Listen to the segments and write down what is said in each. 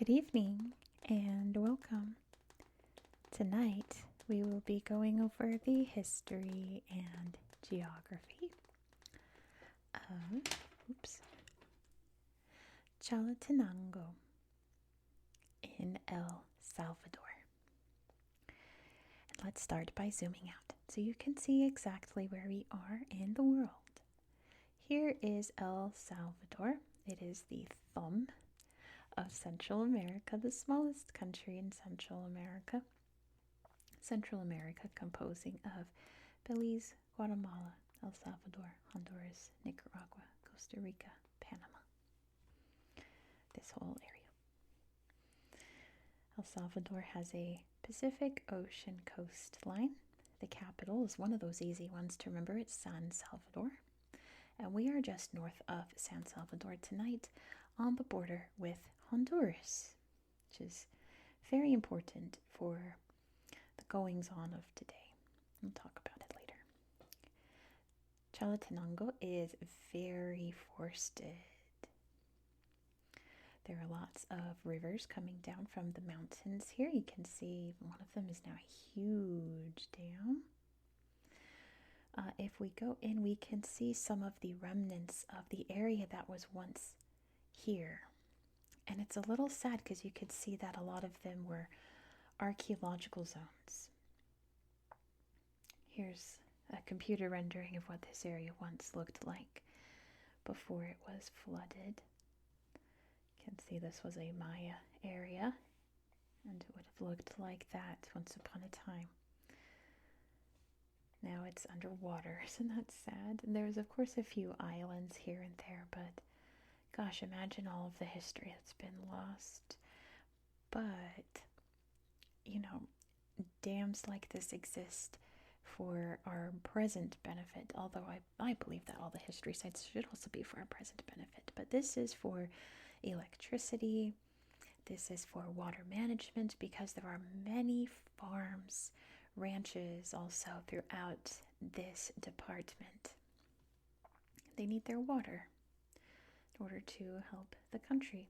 Good evening and welcome. Tonight we will be going over the history and geography of Chalatenango in El Salvador. And let's start by zooming out so you can see exactly where we are in the world. Here is El Salvador. It is the thumb of Central America, the smallest country in Central America. Central America composing of Belize, Guatemala, El Salvador, Honduras, Nicaragua, Costa Rica, Panama. This whole area. El Salvador has a Pacific Ocean coastline. The capital is one of those easy ones to remember. It's San Salvador. And we are just north of San Salvador tonight on the border with Honduras, which is very important for the goings-on of today. We'll talk about it later. Chalatenango is very forested. There are lots of rivers coming down from the mountains here. You can see one of them is now a huge dam. If we go in, we can see some of the remnants of the area that was once here. And it's a little sad because you could see that a lot of them were archaeological zones. Here's a computer rendering of what this area once looked like before it was flooded. You can see this was a Maya area, and it would have looked like that once upon a time. Now it's underwater, isn't that sad? And there's, of course, a few islands here and there, but gosh, imagine all of the history that's been lost. But, dams like this exist for our present benefit, although I believe that all the history sites should also be for our present benefit. But this is for electricity, this is for water management, because there are many farms, ranches also throughout this department. They need their water in order to help the country.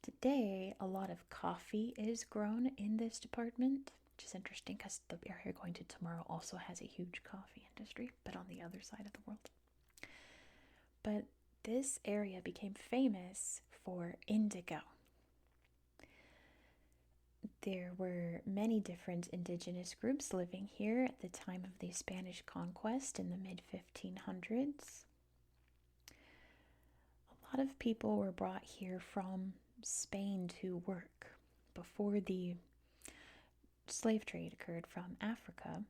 Today, a lot of coffee is grown in this department, which is interesting because the area you're going to tomorrow also has a huge coffee industry, but on the other side of the world. But this area became famous for indigo. There were many different indigenous groups living here at the time of the Spanish conquest in the mid-1500s. A lot of people were brought here from Spain to work before the slave trade occurred from Africa.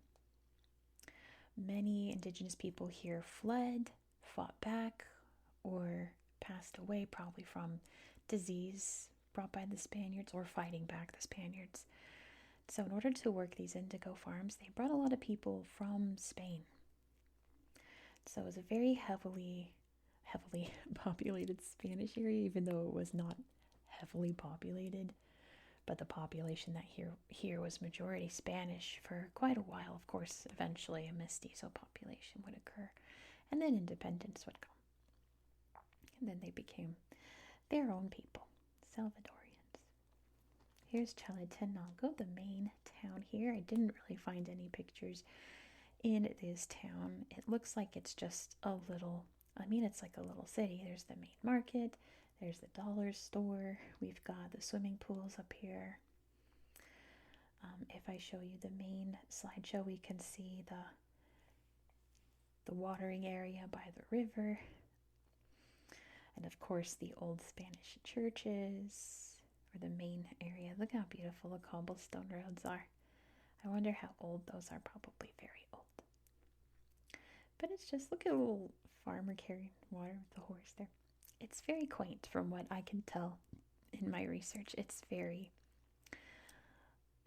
Many indigenous people here fled, fought back, or passed away, probably from disease brought by the Spaniards or fighting back the Spaniards. So in order to work these indigo farms, they brought a lot of people from Spain. So it was a very heavily populated Spanish area, even though it was not heavily populated. But the population that here was majority Spanish for quite a while. Of course, eventually a mestizo population would occur, and then independence would come. And then they became their own people, Salvadorians. Here's Chalatenango, the main town here. I didn't really find any pictures in this town. It looks like it's just it's like a little city. There's the main market, there's the dollar store, we've got the swimming pools up here. If I show you the main slideshow, we can see the watering area by the river. And of course, the old Spanish churches, or the main area. Look how beautiful the cobblestone roads are. I wonder how old those are. Probably very old. But it's just, look at a little farmer carrying water with the horse there. It's very quaint from what I can tell in my research. It's very,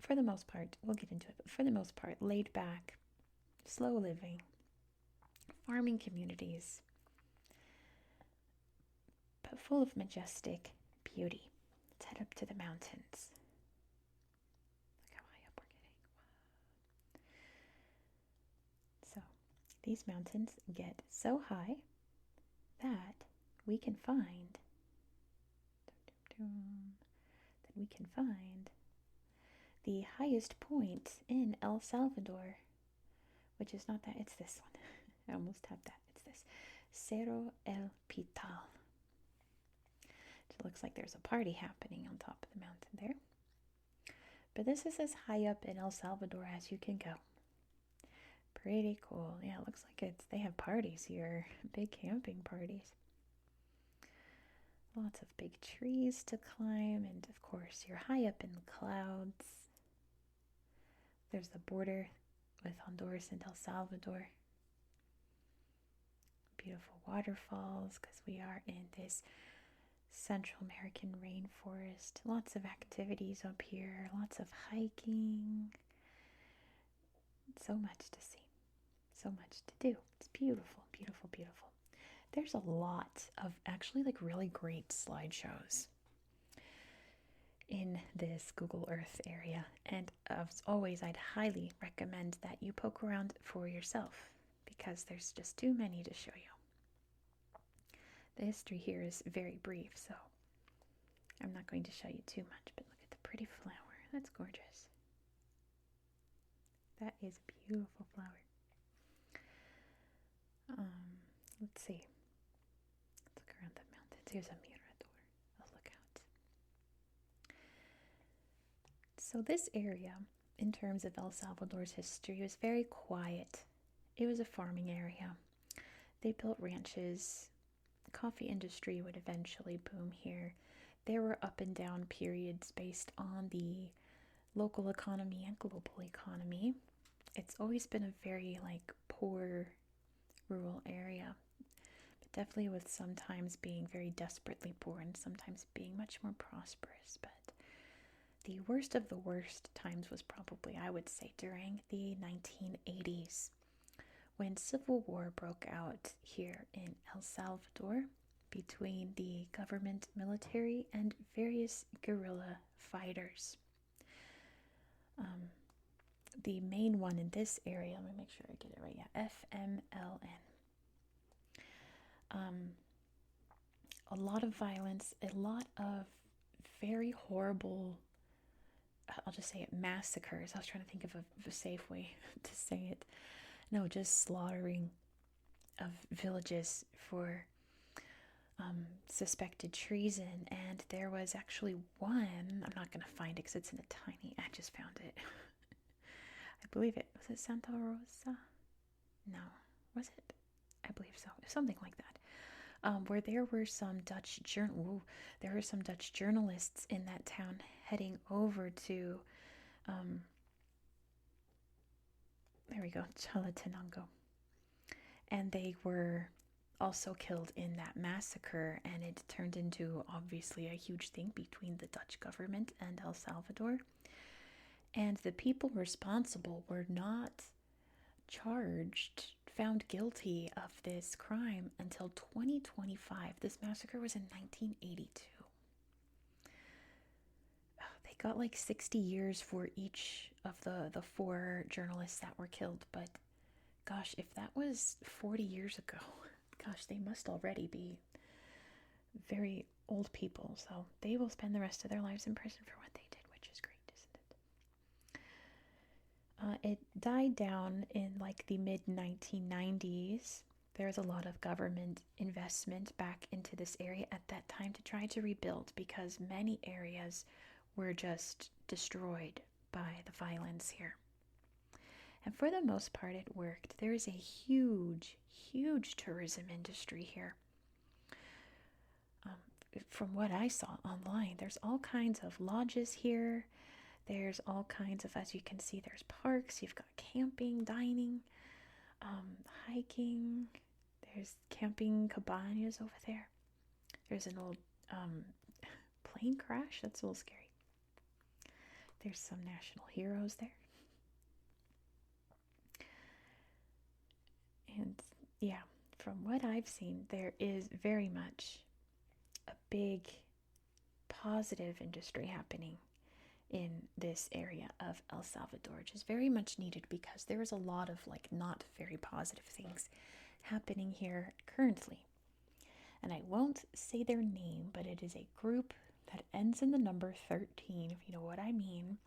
for the most part, we'll get into it, but for the most part, laid back, slow living, farming communities, but full of majestic beauty. Let's head up to the mountains. Look how high up we're getting. Wow. So these mountains get so high that we can find the we can find the highest point in El Salvador, which is not that, it's this one. I almost have that. It's this Cerro El Pital. It looks like there's a party happening on top of the mountain there. But this is as high up in El Salvador as you can go. Pretty cool. Yeah, it looks like they have parties here, big camping parties. Lots of big trees to climb, and of course, you're high up in the clouds. There's the border with Honduras and El Salvador. Beautiful waterfalls, because we are in this Central American rainforest. Lots of activities up here, lots of hiking. So much to see, so much to do. It's beautiful, beautiful, beautiful. There's a lot of actually like really great slideshows in this Google Earth area, and as always, I'd highly recommend that you poke around for yourself because there's just too many to show you. The history here is very brief, so I'm not going to show you too much, but look at the pretty flower. That's gorgeous. That is a beautiful flower. Let's see. Let's look around the mountains. Here's a mirador, a lookout. So this area, in terms of El Salvador's history, was very quiet. It was a farming area. They built ranches. The coffee industry would eventually boom here. There were up and down periods based on the local economy and global economy. It's always been a very poor rural area, but definitely with sometimes being very desperately poor and sometimes being much more prosperous. But the worst of the worst times was probably, I would say, during the 1980s when civil war broke out here in El Salvador between the government, military, and various guerrilla fighters. The main one in this area, let me make sure I get it right, FMLN. A lot of violence, a lot of very horrible, I'll just say it, massacres. I was trying to think of a safe way to say it. No, just slaughtering of villages for suspected treason. And there was actually one, I'm not going to find it because it's in a tiny, I just found it. I believe it. Was it Santa Rosa? No. Was it? I believe so. Something like that. Where there were some Dutch journalists in that town heading over to there we go, Chalatenango. And they were also killed in that massacre, and it turned into obviously a huge thing between the Dutch government and El Salvador. And the people responsible were not found guilty of this crime until 2025. This massacre was in 1982. They got 60 years for each of the 4 journalists that were killed. But gosh, if that was 40 years ago, gosh, they must already be very old people. So they will spend the rest of their lives in prison for what they did, which is great, isn't it? It died down in the mid-1990s. There was a lot of government investment back into this area at that time to try to rebuild because many areas were just destroyed by the violence here. And for the most part, it worked. There is a huge, huge tourism industry here. From what I saw online, there's all kinds of lodges here. There's all kinds of, as you can see, there's parks. You've got camping, dining, hiking. There's camping cabanas over there. There's an old plane crash. That's a little scary. There's some national heroes there. And yeah, from what I've seen, there is very much a big positive industry happening in this area of El Salvador, which is very much needed because there is a lot of not very positive things happening here currently. And I won't say their name, but it is a group that ends in the number 13, if you know what I mean.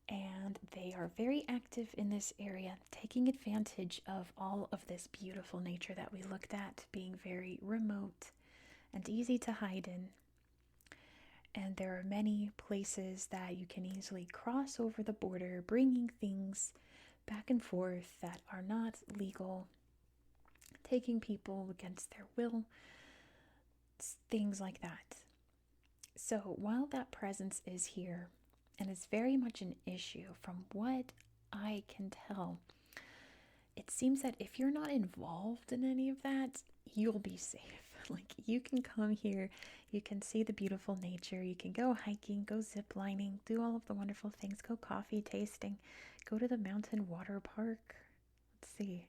And they are very active in this area, taking advantage of all of this beautiful nature that we looked at, being very remote and easy to hide in. And there are many places that you can easily cross over the border, bringing things back and forth that are not legal, taking people against their will, things like that. So while that presence is here and is very much an issue, from what I can tell, it seems that if you're not involved in any of that, you'll be safe. Like, you can come here, you can see the beautiful nature, you can go hiking, go zip lining, do all of the wonderful things, go coffee tasting, go to the mountain water park. Let's see.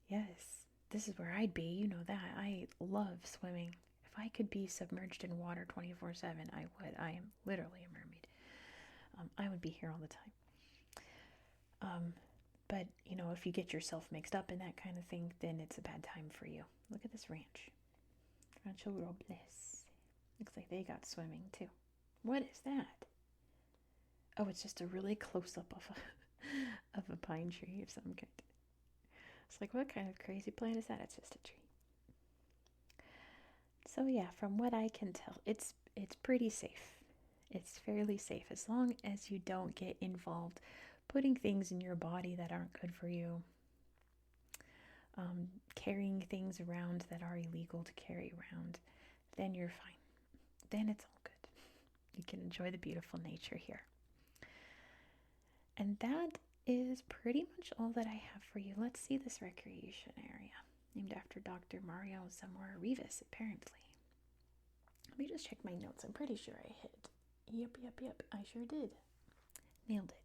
Yes, this is where I'd be, you know that. I love swimming. If I could be submerged in water 24/7, I would. I am literally a mermaid. I would be here all the time. But, you know, if you get yourself mixed up in that kind of thing, then it's a bad time for you. Look at this ranch. Rancho Robles. Looks like they got swimming, too. What is that? Oh, it's just a really close-up of a pine tree of some kind. It's like, what kind of crazy plant is that? It's just a tree. So yeah, from what I can tell, it's pretty safe. It's fairly safe as long as you don't get involved putting things in your body that aren't good for you, carrying things around that are illegal to carry around, then you're fine. Then it's all good. You can enjoy the beautiful nature here. And that is pretty much all that I have for you. Let's see this recreation area, named after Dr. Mario Zamora Rivas, apparently. Let me just check my notes. I'm pretty sure I hit. Yep, I sure did. Nailed it.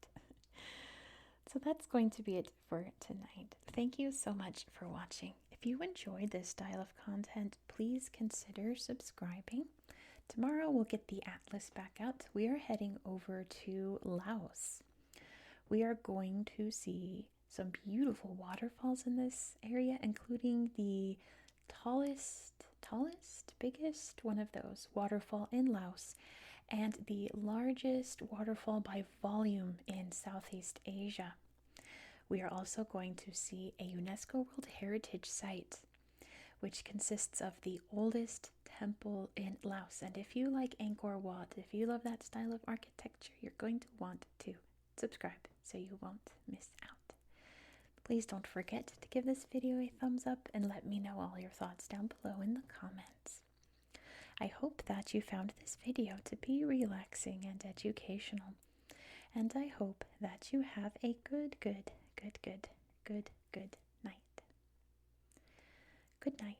So that's going to be it for tonight. Thank you so much for watching. If you enjoyed this style of content, please consider subscribing. Tomorrow we'll get the atlas back out. We are heading over to Laos. We are going to see some beautiful waterfalls in this area, including the biggest one of those waterfall in Laos, and the largest waterfall by volume in Southeast Asia. We are also going to see a UNESCO World Heritage Site, which consists of the oldest temple in Laos. And if you like Angkor Wat, if you love that style of architecture, you're going to want to subscribe so you won't miss out. Please don't forget to give this video a thumbs up and let me know all your thoughts down below in the comments. I hope that you found this video to be relaxing and educational, and I hope that you have a good night. Good night.